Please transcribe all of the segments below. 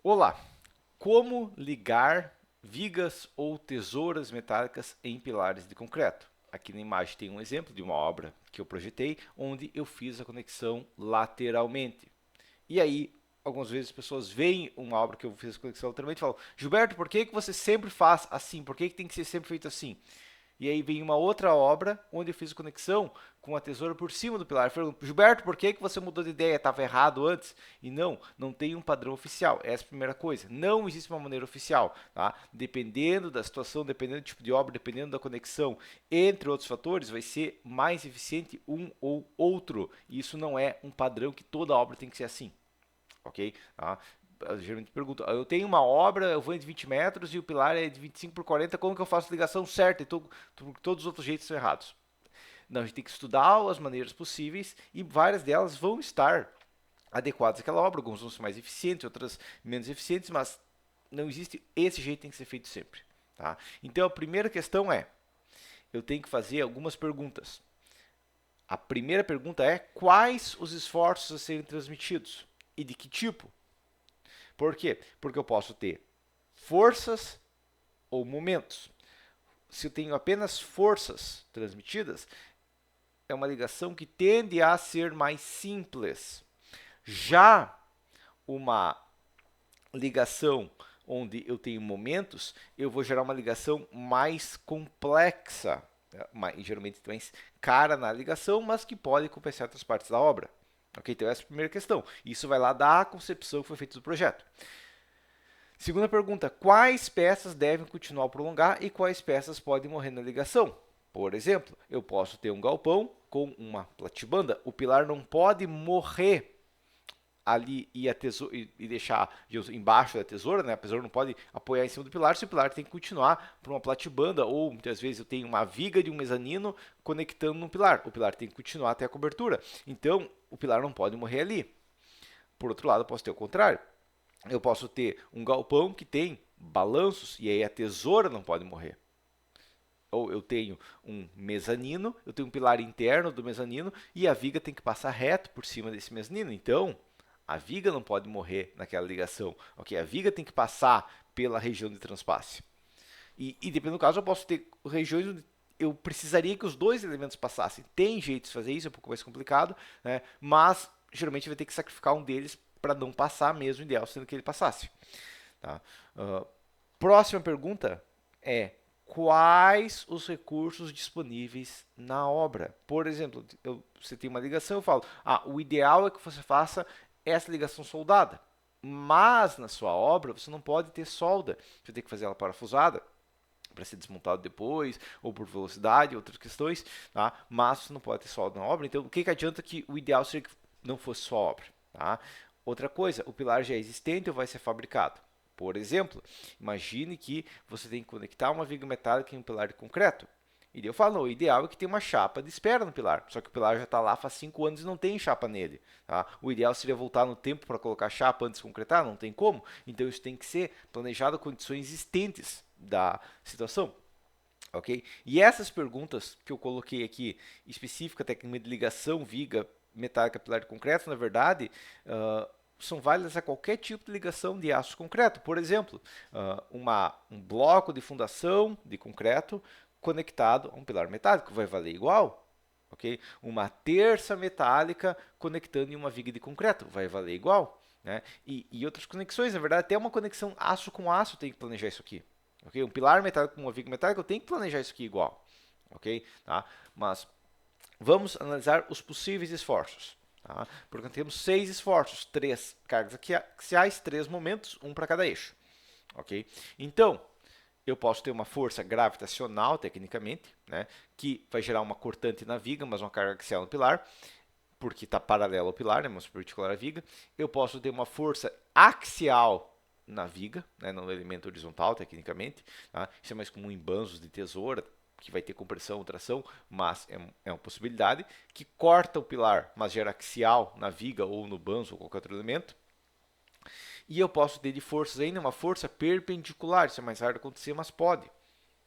Olá! Como ligar vigas ou tesouras metálicas em pilares de concreto? Aqui na imagem tem um exemplo de uma obra que eu projetei, onde eu fiz a conexão lateralmente. E aí, algumas vezes as pessoas veem uma obra que eu fiz a conexão lateralmente e falam: Gilberto, por que você sempre faz assim? Por que tem que ser sempre feito assim? E aí vem uma outra obra onde eu fiz a conexão com a tesoura por cima do pilar. Eu falei, Gilberto, por que você mudou de ideia? Estava errado antes. E não tem um padrão oficial. Essa é a primeira coisa. Não existe uma maneira oficial. Tá? Dependendo da situação, dependendo do tipo de obra, dependendo da conexão, entre outros fatores, vai ser mais eficiente um ou outro. E isso não é um padrão que toda obra tem que ser assim. Ok? Tá? Geralmente pergunto, eu tenho uma obra, eu vou de 20 metros e o pilar é de 25 por 40, como que eu faço a ligação certa? Todos os outros jeitos são errados. Não, a gente tem que estudar as maneiras possíveis e várias delas vão estar adequadas àquela obra, algumas vão ser mais eficientes, outras menos eficientes, mas não existe esse jeito, tem que ser feito sempre. Tá? Então a primeira questão é, eu tenho que fazer algumas perguntas. A primeira pergunta é, quais os esforços a serem transmitidos? E de que tipo? Por quê? Porque eu posso ter forças ou momentos. Se eu tenho apenas forças transmitidas, é uma ligação que tende a ser mais simples. Já uma ligação onde eu tenho momentos, eu vou gerar uma ligação mais complexa, geralmente mais cara na ligação, mas que pode compensar outras partes da obra. Ok, então essa é a primeira questão. Isso vai lá da concepção que foi feita do projeto. Segunda pergunta: quais peças devem continuar a prolongar e quais peças podem morrer na ligação? Por exemplo, eu posso ter um galpão com uma platibanda. O pilar não pode morrer ali e deixar embaixo da tesoura, né? A tesoura não pode apoiar em cima do pilar, se o pilar tem que continuar para uma platibanda, ou muitas vezes eu tenho uma viga de um mezanino conectando no pilar. O pilar tem que continuar até a cobertura. Então, o pilar não pode morrer ali. Por outro lado, eu posso ter o contrário. Eu posso ter um galpão que tem balanços e aí a tesoura não pode morrer. Ou eu tenho um mezanino, eu tenho um pilar interno do mezanino e a viga tem que passar reto por cima desse mezanino. Então, a viga não pode morrer naquela ligação. Ok, a viga tem que passar pela região de transpasse. E dependendo do caso, eu posso ter regiões onde eu precisaria que os dois elementos passassem. Tem jeito de fazer isso, é um pouco mais complicado, né? Mas geralmente vai ter que sacrificar um deles para não passar mesmo, o ideal sendo que ele passasse. Tá? Próxima pergunta é: quais os recursos disponíveis na obra? Por exemplo, você tem uma ligação, eu falo, o ideal é que você faça essa ligação soldada. Mas na sua obra você não pode ter solda, você tem que fazer ela parafusada para ser desmontado depois, ou por velocidade, outras questões, tá? Mas você não pode ter solda na obra, então o que adianta que o ideal seria que não fosse só obra, tá? Outra coisa, o pilar já é existente ou vai ser fabricado? Por exemplo, imagine que você tem que conectar uma viga metálica em um pilar de concreto. E eu falo, não, o ideal é que tenha uma chapa de espera no pilar. Só que o pilar já está lá faz 5 anos e não tem chapa nele. Tá? O ideal seria voltar no tempo para colocar chapa antes de concretar, não tem como. Então isso tem que ser planejado com condições existentes da situação. Ok? E essas perguntas que eu coloquei aqui, específica, técnica de ligação, viga, metálica, pilar de concreto, na verdade, são válidas a qualquer tipo de ligação de aço concreto. Por exemplo, um bloco de fundação de concreto conectado a um pilar metálico vai valer igual. Okay? Uma terça metálica conectando em uma viga de concreto vai valer igual. Né? E outras conexões, na verdade, até uma conexão aço com aço tem que planejar isso aqui. Okay? Um pilar metálico com uma viga metálica eu tenho que planejar isso aqui igual. Okay? Tá? Mas vamos analisar os possíveis esforços. Tá? Porque nós temos 6 esforços, 3 cargas axiais, 3 momentos, um para cada eixo. Ok? Então, eu posso ter uma força gravitacional, tecnicamente, né, que vai gerar uma cortante na viga, mas uma carga axial no pilar, porque está paralelo ao pilar, né, mas perpendicular à viga. Eu posso ter uma força axial na viga, né, no elemento horizontal, tecnicamente. Tá? Isso é mais comum em banzos de tesoura, que vai ter compressão ou tração, mas é uma possibilidade, que corta o pilar, mas gera axial na viga ou no banzo ou qualquer outro elemento. E eu posso ter de forças ainda uma força perpendicular, isso é mais raro de acontecer, mas pode.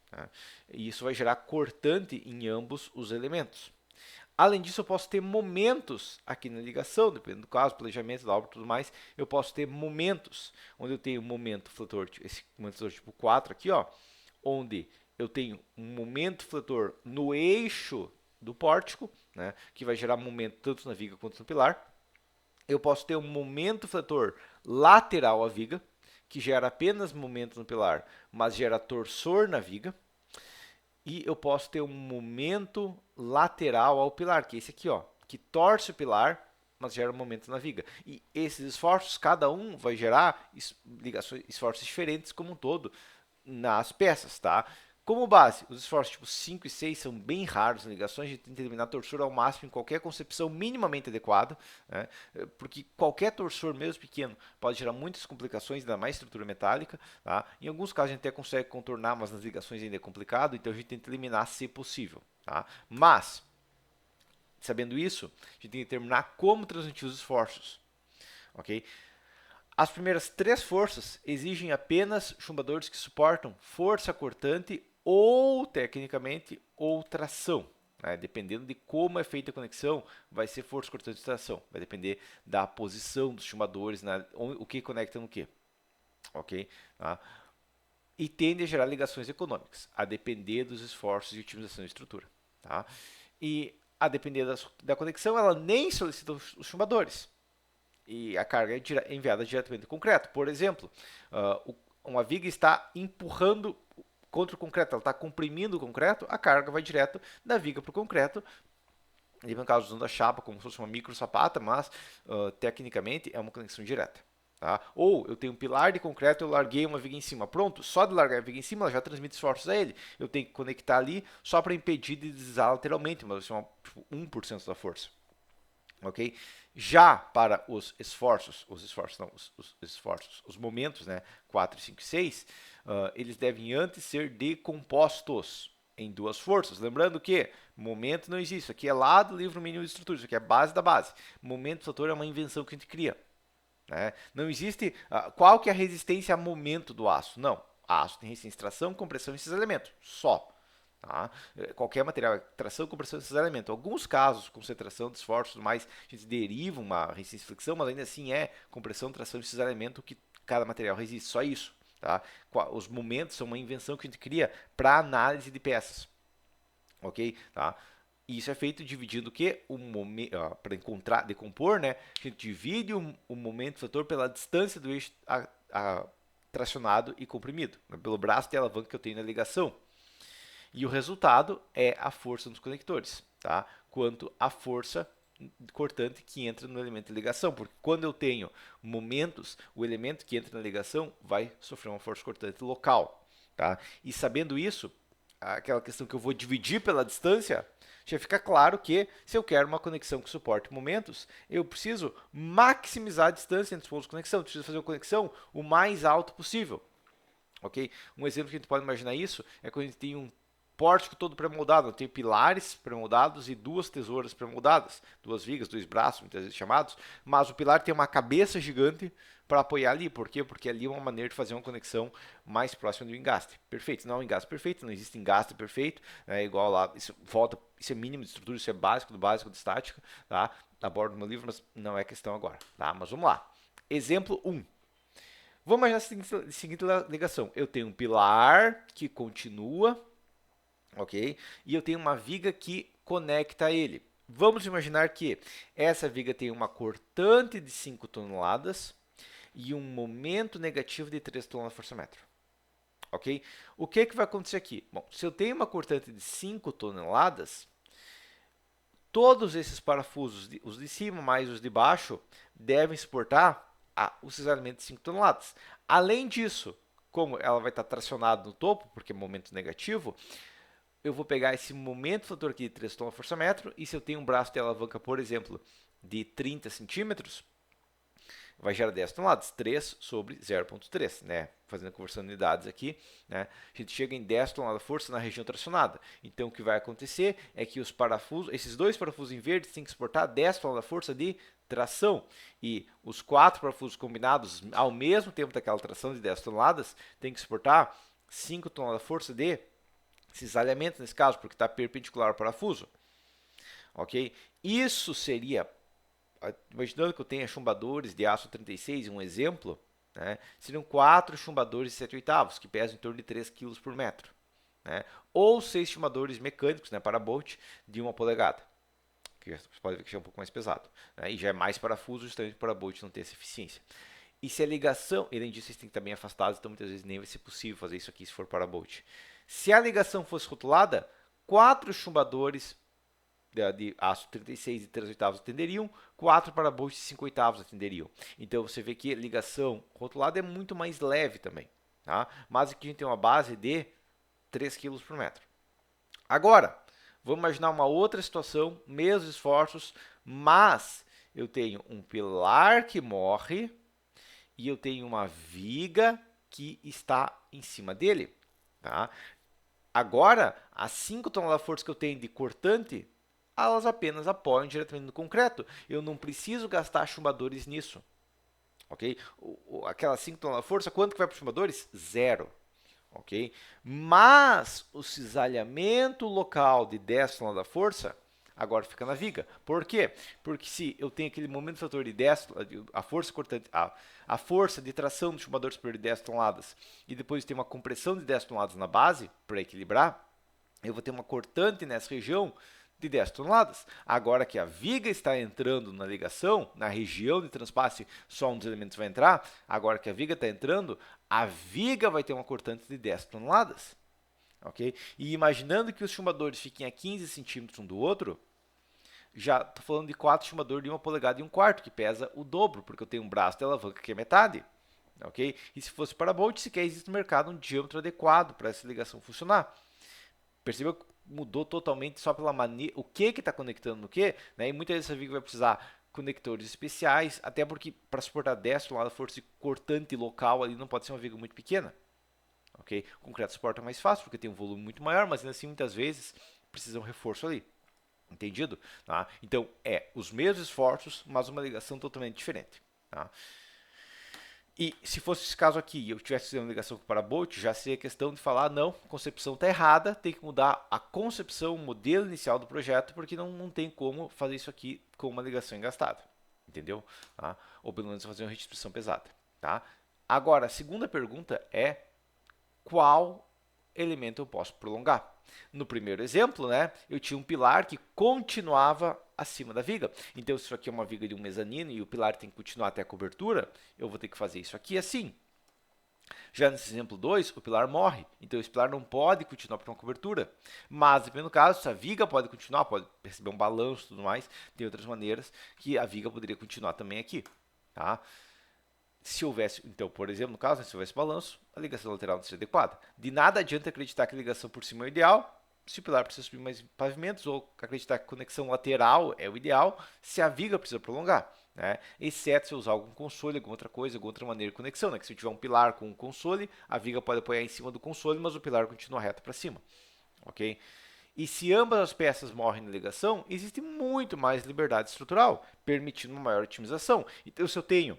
Tá? E isso vai gerar cortante em ambos os elementos. Além disso, eu posso ter momentos aqui na ligação, dependendo do caso, planejamento da obra e tudo mais, eu posso ter momentos, onde eu tenho um momento fletor, esse momento fletor tipo 4 aqui, ó, onde eu tenho um momento fletor no eixo do pórtico, né, que vai gerar momento tanto na viga quanto no pilar. Eu posso ter um momento fletor lateral à viga, que gera apenas momento no pilar, mas gera torsor na viga. E eu posso ter um momento lateral ao pilar, que é esse aqui, ó, que torce o pilar, mas gera um momento na viga. E esses esforços, cada um vai gerar ligações, esforços diferentes como um todo nas peças, tá? Como base, os esforços tipo 5 e 6 são bem raros em ligações, a gente tenta eliminar torsor ao máximo em qualquer concepção minimamente adequada, né? Porque qualquer torsor, mesmo pequeno, pode gerar muitas complicações, ainda mais estrutura metálica. Tá? Em alguns casos a gente até consegue contornar, mas nas ligações ainda é complicado, então a gente tenta eliminar se possível. Tá? Mas, sabendo isso, a gente tem que determinar como transmitir os esforços. Okay? As primeiras 3 forças exigem apenas chumbadores que suportam força cortante ou, tecnicamente, ou tração. Né? Dependendo de como é feita a conexão, vai ser força cortante ou tração. Vai depender da posição dos chumbadores, né? O que conecta no que. Ok? Tá? E tende a gerar ligações econômicas, a depender dos esforços de otimização de estrutura. Tá? E a depender da conexão, ela nem solicita os chumbadores. E a carga é enviada diretamente do concreto. Por exemplo, uma viga está empurrando contra o concreto, ela está comprimindo o concreto, a carga vai direto da viga para o concreto. E no caso, usando a chapa como se fosse uma micro sapata, mas tecnicamente é uma conexão direta. Tá? Ou eu tenho um pilar de concreto, eu larguei uma viga em cima. Pronto, só de largar a viga em cima, ela já transmite esforços a ele. Eu tenho que conectar ali só para impedir de deslizar lateralmente, mas vai ser tipo, 1% da força. Ok? Já para os esforços, os momentos, né, 4, 5 e 6, eles devem antes ser decompostos em 2 forças. Lembrando que momento não existe. Isso aqui é lá do livro mínimo de estrutura, isso aqui é a base da base. Momento fator é uma invenção que a gente cria. Né? Não existe qual que é a resistência a momento do aço. Não. Aço tem resistência a tração, compressão e esses elementos. Só. Tá? Qualquer material, tração, compressão desses elementos. Alguns casos, concentração de esforços, mais a gente deriva uma resistência e flexão, mas ainda assim é compressão, tração desses elementos que cada material resiste. Só isso. Tá? Os momentos são uma invenção que a gente cria para análise de peças. Ok? Tá? E isso é feito dividindo o quê? Para encontrar, decompor, né? A gente divide o momento fator pela distância do eixo tracionado e comprimido, né? Pelo braço de alavanca que eu tenho na ligação. E o resultado é a força nos conectores, tá? Quanto a força cortante que entra no elemento de ligação, porque quando eu tenho momentos, o elemento que entra na ligação vai sofrer uma força cortante local, tá? E sabendo isso, aquela questão que eu vou dividir pela distância, já fica claro que se eu quero uma conexão que suporte momentos, eu preciso maximizar a distância entre os pontos de conexão, eu preciso fazer uma conexão o mais alto possível. Ok? Um exemplo que a gente pode imaginar isso é quando a gente tem um pórtico todo pré-moldado. Eu tenho pilares pré-moldados e 2 tesouras pré-moldadas, 2 vigas, 2 braços, muitas vezes chamados, mas o pilar tem uma cabeça gigante para apoiar ali. Por quê? Porque ali é uma maneira de fazer uma conexão mais próxima do engaste. Perfeito. Não é um engaste perfeito, não existe engaste perfeito, é igual lá, isso é mínimo de estrutura, isso é básico de estática, tá? Abordo no meu livro, mas não é questão agora, tá? Mas vamos lá. Exemplo 1. Vamos imaginar a seguinte ligação. Eu tenho um pilar que continua, ok? E eu tenho uma viga que conecta a ele. Vamos imaginar que essa viga tem uma cortante de 5 toneladas e um momento negativo de 3 toneladas/metro. Ok? O que vai acontecer aqui? Bom, se eu tenho uma cortante de 5 toneladas, todos esses parafusos, os de cima mais os de baixo, devem suportar o cisalhamento de 5 toneladas. Além disso, como ela vai estar tracionada no topo, porque é momento negativo, eu vou pegar esse momento fator aqui de 3 toneladas/metro, e se eu tenho um braço de alavanca, por exemplo, de 30 centímetros, vai gerar 10 toneladas, 3 sobre 0,3, né? Fazendo a conversão de unidades aqui, né? A gente chega em 10 toneladas de força na região tracionada. Então, o que vai acontecer é que os parafusos, esses 2 parafusos em verde, têm que suportar 10 toneladas de força de tração. E os 4 parafusos combinados, ao mesmo tempo daquela tração de 10 toneladas, têm que suportar 5 toneladas de força de cisalhamento, nesse caso, porque está perpendicular ao parafuso. ok? Isso seria, imaginando que eu tenha chumbadores de aço 36, um exemplo, né? Seriam 4 chumbadores de 7/8, que pesam em torno de 3 kg por metro. Né? Ou 6 chumbadores mecânicos, né, para bolt, de 1 polegada. Que você pode ver que já é um pouco mais pesado. Né? E já é mais parafuso, justamente para bolt não ter essa eficiência. E se a ligação, além disso, vocês têm que estar bem afastados, então muitas vezes nem vai ser possível fazer isso aqui se for para bolt. Se a ligação fosse rotulada, 4 chumbadores de aço 36 e 3/8 atenderiam, 4 para bolt de 5/8 atenderiam. Então você vê que a ligação rotulada é muito mais leve também. Tá? Mas aqui a gente tem uma base de 3 kg por metro. Agora, vamos imaginar uma outra situação, mesmos esforços, mas eu tenho um pilar que morre e eu tenho uma viga que está em cima dele. Tá? Agora, as 5 toneladas de força que eu tenho de cortante, elas apenas apoiam diretamente no concreto. Eu não preciso gastar chumbadores nisso. Ok? Aquelas 5 toneladas de força, quanto que vai para os chumbadores? 0. Ok? Mas o cisalhamento local de 10 toneladas da força agora fica na viga. Por quê? Porque se eu tenho aquele momento fator de 10, a força cortante, a força de tração do chumbador superior de 10 toneladas e depois tem uma compressão de 10 toneladas na base para equilibrar, eu vou ter uma cortante nessa região de 10 toneladas. Agora que a viga está entrando na ligação, na região de transpasse, só um dos elementos vai entrar. Agora que a viga está entrando, a viga vai ter uma cortante de 10 toneladas. Okay? E imaginando que os chumbadores fiquem a 15 centímetros um do outro, já estou falando de 4 chumbadores de 1 polegada e 1/4, que pesa o dobro, porque eu tenho um braço de alavanca que é metade. Okay? E se fosse para bolt, sequer existe no mercado um diâmetro adequado para essa ligação funcionar. Percebeu que mudou totalmente só pela maneira, o que está conectando no que, né? E muitas vezes essa viga vai precisar conectores especiais, até porque para suportar 10 toneladas de força cortante local ali não pode ser uma viga muito pequena. Ok? O concreto suporta mais fácil porque tem um volume muito maior, mas ainda assim muitas vezes precisa um reforço ali. Entendido? Tá? Então os mesmos esforços, mas uma ligação totalmente diferente. Tá? E se fosse esse caso aqui e eu tivesse fazendo ligação com o parabolt, já seria questão de falar, não, a concepção está errada, tem que mudar a concepção, o modelo inicial do projeto, porque não tem como fazer isso aqui com uma ligação engastada. Entendeu? Tá? Ou pelo menos fazer uma restituição pesada. Tá? Agora, a segunda pergunta é qual elemento eu posso prolongar? No primeiro exemplo, né, eu tinha um pilar que continuava acima da viga. Então, se isso aqui é uma viga de um mezanino e o pilar tem que continuar até a cobertura, eu vou ter que fazer isso aqui assim. Já nesse exemplo 2, o pilar morre. Então, esse pilar não pode continuar para uma cobertura. Mas, dependendo do caso, se a viga pode continuar, pode receber um balanço e tudo mais, tem outras maneiras que a viga poderia continuar também aqui. Tá? Se houvesse, então, por exemplo, no caso, se houvesse balanço, a ligação lateral não seria adequada. De nada adianta acreditar que a ligação por cima é o ideal, se o pilar precisa subir mais pavimentos, ou acreditar que a conexão lateral é o ideal, se a viga precisa prolongar. Né? Exceto se eu usar algum console, alguma outra coisa, alguma outra maneira de conexão. Né? Que se eu tiver um pilar com um console, a viga pode apoiar em cima do console, mas o pilar continua reto para cima. Ok? E se ambas as peças morrem na ligação, existe muito mais liberdade estrutural, permitindo uma maior otimização. Então, se eu tenho,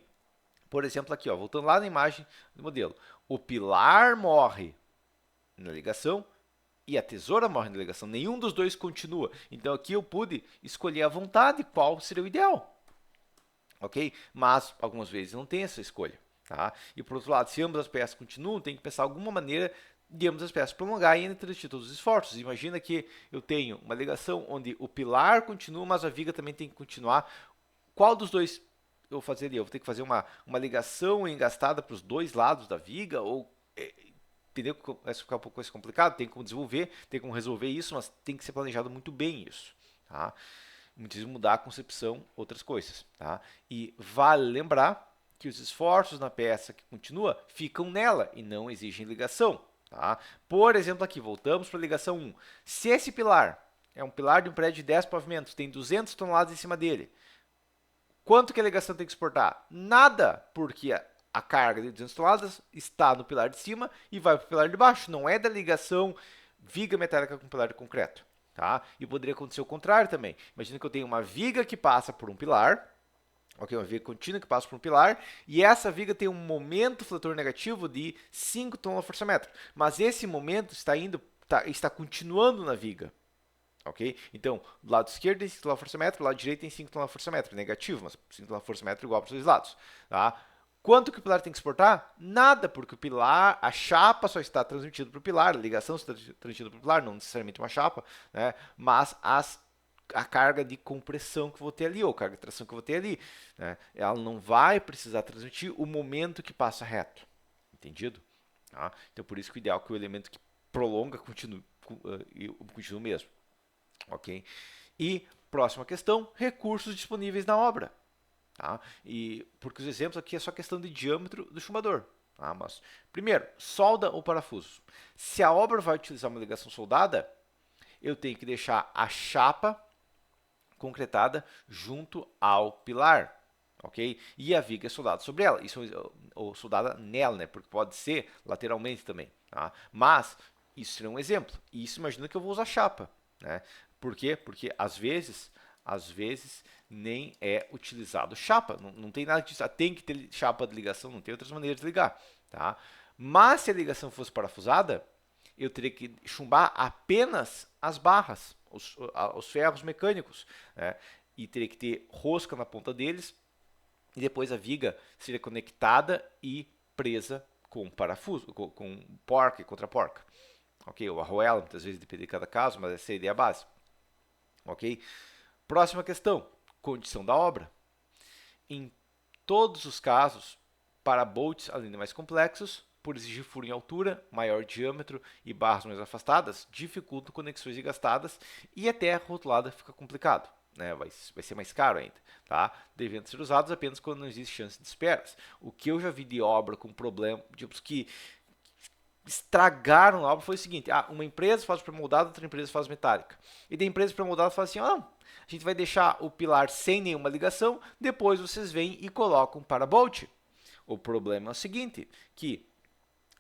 por exemplo, aqui, ó, voltando lá na imagem do modelo, o pilar morre na ligação e a tesoura morre na ligação. Nenhum dos dois continua. Então, aqui eu pude escolher à vontade qual seria o ideal. Ok? Mas, algumas vezes, não tem essa escolha. Tá? E, por outro lado, se ambas as peças continuam, tem que pensar alguma maneira de ambas as peças prolongar e ainda transmitir todos os esforços. Imagina que eu tenho uma ligação onde o pilar continua, mas a viga também tem que continuar. Qual dos dois eu vou fazer ali? Eu vou ter que fazer uma ligação engastada para os dois lados da viga? Ou, entendeu? Vai ficar um pouco mais complicado, tem como desenvolver, tem como resolver isso, mas tem que ser planejado muito bem isso. Tá? Muitas vezes mudar a concepção, outras coisas. Tá? E vale lembrar que os esforços na peça que continua ficam nela e não exigem ligação. Tá? Por exemplo, aqui, voltamos para a ligação 1. Se esse pilar é um pilar de um prédio de 10 pavimentos, tem 200 toneladas em cima dele, quanto que a ligação tem que suportar? Nada, porque a carga de 200 toneladas está no pilar de cima e vai para o pilar de baixo. Não é da ligação viga metálica com pilar de concreto. Tá? E poderia acontecer o contrário também. Imagina que eu tenho uma viga que passa por um pilar, ok, uma viga contínua que passa por um pilar, e essa viga tem um momento fletor negativo de 5 toneladas por força metro. Mas esse momento está continuando na viga. Ok? Então, do lado esquerdo tem 5 kNm, do lado direito tem 5 kNm, negativo, mas 5 kNm é igual para os dois lados. Tá? Quanto que o pilar tem que suportar? Nada, porque o pilar, a chapa só está transmitida para o pilar, a ligação está transmitida para o pilar, não necessariamente uma chapa, né? Mas a carga de compressão que eu vou ter ali, ou carga de tração que eu vou ter ali, né? Ela não vai precisar transmitir o momento que passa reto. Entendido? Tá? Então, por isso que o ideal é que o elemento que prolonga continue o mesmo. Ok? E, próxima questão, recursos disponíveis na obra. Tá? E porque os exemplos aqui é só questão de diâmetro do chumbador. Tá? Mas, primeiro, solda ou parafuso. Se a obra vai utilizar uma ligação soldada, eu tenho que deixar a chapa concretada junto ao pilar. Ok? E a viga é soldada sobre ela. Isso ou soldada nela, né? Porque pode ser lateralmente também. Tá? Mas, isso seria um exemplo. E isso imagina que eu vou usar chapa. Né? Por quê? Porque às vezes nem é utilizado chapa. Não tem nada disso. Tem que ter chapa de ligação, não tem outras maneiras de ligar. Tá? Mas se a ligação fosse parafusada, eu teria que chumbar apenas as barras, os ferros mecânicos. Né? E teria que ter rosca na ponta deles. E depois a viga seria conectada e presa com parafuso, com porca e contra-porca. Ok? Ou arruela, muitas vezes depende de cada caso, mas essa é a ideia base. Ok? Próxima questão, condição da obra. Em todos os casos, para bolts ainda mais complexos, por exigir furo em altura, maior diâmetro e barras mais afastadas, dificultam conexões desgastadas e até a rotulada fica complicado. Né? Vai ser mais caro ainda, tá? Devendo ser usados apenas quando não existe chance de esperas. O que eu já vi de obra com problema, tipos que estragaram a obra foi o seguinte: uma empresa faz pré-moldado, outra empresa faz metálica. E da empresa pré-moldada fala assim: a gente vai deixar o pilar sem nenhuma ligação, depois vocês vêm e colocam parabolt. O problema é o seguinte, que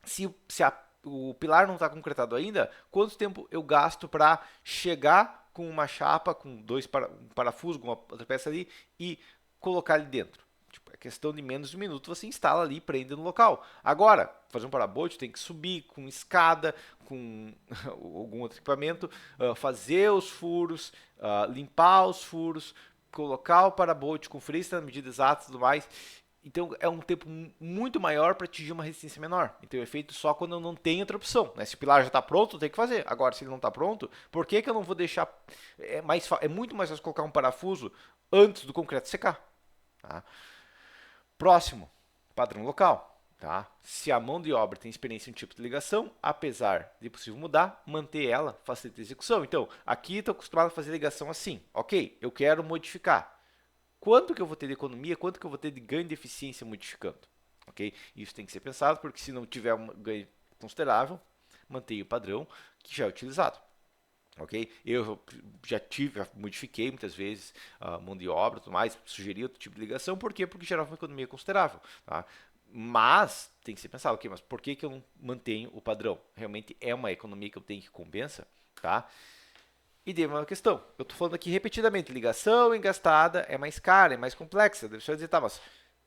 se o pilar não está concretado ainda, quanto tempo eu gasto para chegar com uma chapa, com um parafuso, com uma outra peça ali, e colocar ali dentro? É questão de menos de um minuto, você instala ali e prende no local. Agora, fazer um parabolt, tem que subir com escada, com algum outro equipamento, fazer os furos, limpar os furos, colocar o parabolt, conferir se está na medida exata e tudo mais. Então, é um tempo muito maior para atingir uma resistência menor. Então, é feito só quando eu não tenho outra opção. Né? Se o pilar já está pronto, eu tenho que fazer. Agora, se ele não está pronto, por que eu não vou deixar... É muito mais fácil colocar um parafuso antes do concreto secar. Tá? Próximo, padrão local. Tá? Se a mão de obra tem experiência em um tipo de ligação, apesar de possível mudar, manter ela facilita a execução. Então, aqui estou acostumado a fazer ligação assim. Ok, eu quero modificar. Quanto que eu vou ter de economia, quanto que eu vou ter de ganho de eficiência modificando? Ok? Isso tem que ser pensado, porque se não tiver um ganho considerável, mantenha o padrão que já é utilizado. Ok? Eu já modifiquei muitas vezes a mão de obra e tudo mais, sugeri outro tipo de ligação, por quê? Porque gerava uma economia considerável. Tá? Mas tem que ser pensado, ok, mas por que eu não mantenho o padrão? Realmente é uma economia que eu tenho que compensa? Tá? E dei uma questão. Eu estou falando aqui repetidamente, ligação engastada é mais cara, é mais complexa. Deve só dizer, tá, mas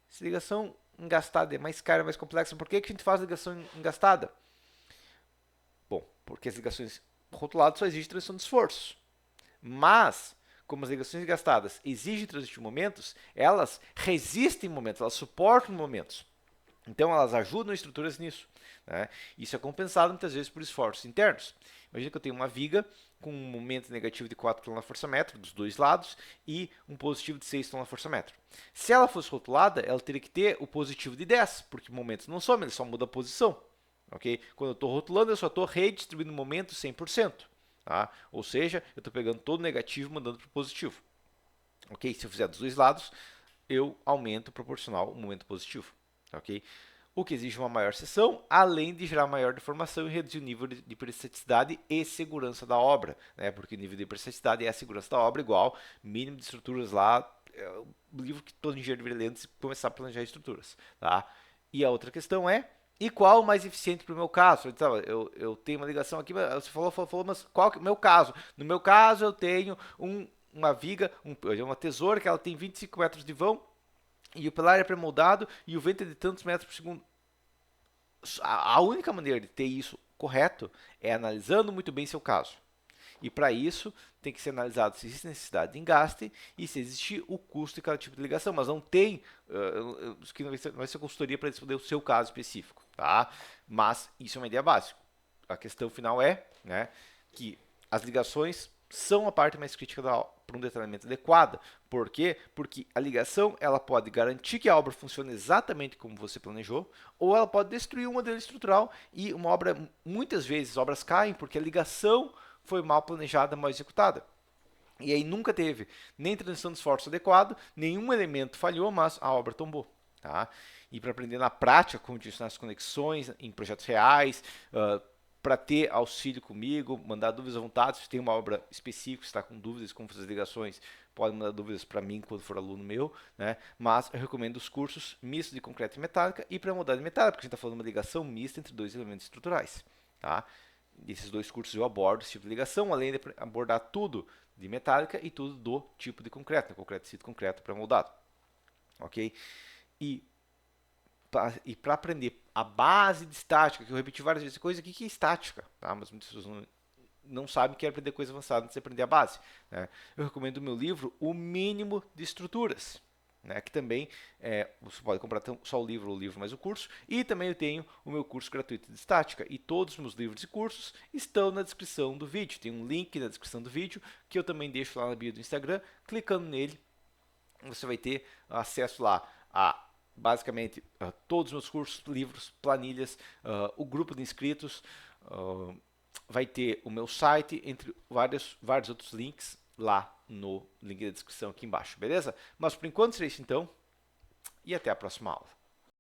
se ligação engastada é mais cara, é mais complexa, por que a gente faz ligação engastada? Bom, porque as ligações rotuladas só exigem transição de esforço. Mas, como as ligações engastadas exigem transição de momentos, elas resistem momentos, elas suportam momentos. Então, elas ajudam estruturas nisso. Né? Isso é compensado muitas vezes por esforços internos. Imagina que eu tenho uma viga com um momento negativo de 4 kNm dos dois lados e um positivo de 6 kNm. Se ela fosse rotulada, ela teria que ter o positivo de 10, porque momentos não somem, ele só muda a posição. Okay? Quando eu estou rotulando, eu só estou redistribuindo o momento 100%. Tá? Ou seja, eu estou pegando todo o negativo e mandando para o positivo. Okay? Se eu fizer dos dois lados, eu aumento proporcional o momento positivo. Okay? O que exige uma maior seção, além de gerar maior deformação e reduzir o nível de prestatividade e segurança da obra, né? Porque o nível de prestatividade é a segurança da obra igual mínimo de estruturas lá, é o livro que todo engenheiro deveria ler antes de começar a planejar estruturas, tá? E a outra questão é, e qual o mais eficiente para o meu caso? Então, eu tenho uma ligação aqui, você falou, mas qual que é o meu caso? No meu caso, eu tenho uma viga, uma tesoura que ela tem 25 metros de vão, e o pilar é pré-moldado e o vento é de tantos metros por segundo. A única maneira de ter isso correto é analisando muito bem seu caso. E para isso tem que ser analisado se existe necessidade de engaste e se existe o custo de cada tipo de ligação, mas não tem, que não vai ser consultoria para responder o seu caso específico, tá? Mas isso é uma ideia básica. A questão final é, né, que as ligações são a parte mais crítica para um detalhamento adequado. Por quê? Porque a ligação ela pode garantir que a obra funcione exatamente como você planejou, ou ela pode destruir o modelo estrutural e uma obra, muitas vezes, obras caem porque a ligação foi mal planejada, mal executada. E aí nunca teve nem transição de esforço adequado, nenhum elemento falhou, mas a obra tombou. Tá? E para aprender na prática como direcionar as conexões em projetos reais, para ter auxílio comigo, mandar dúvidas à vontade. Se tem uma obra específica, está com dúvidas como fazer as ligações, pode mandar dúvidas para mim quando for aluno meu, né? Mas eu recomendo os cursos mistos de concreto e metálica e para modalidade metálica, porque a gente está falando de uma ligação mista entre dois elementos estruturais. Tá? Esses dois cursos eu abordo esse tipo de ligação, além de abordar tudo de metálica e tudo do tipo de concreto, concreto de concreto pré-moldado. Ok? E para aprender a base de estática, que eu repeti várias vezes, coisa aqui que é estática, tá? Mas muitas pessoas não sabem que é aprender coisa avançada antes de aprender a base. Né? Eu recomendo o meu livro O Mínimo de Estruturas, né? Que também você pode comprar só o livro mais o curso, e também eu tenho o meu curso gratuito de estática, e todos os meus livros e cursos estão na descrição do vídeo. Tem um link na descrição do vídeo, que eu também deixo lá na bio do Instagram. Clicando nele, você vai ter acesso lá a basicamente todos os meus cursos, livros, planilhas, o grupo de inscritos, vai ter o meu site, entre vários outros links lá no link da descrição aqui embaixo, beleza? Mas por enquanto seria isso então, e até a próxima aula.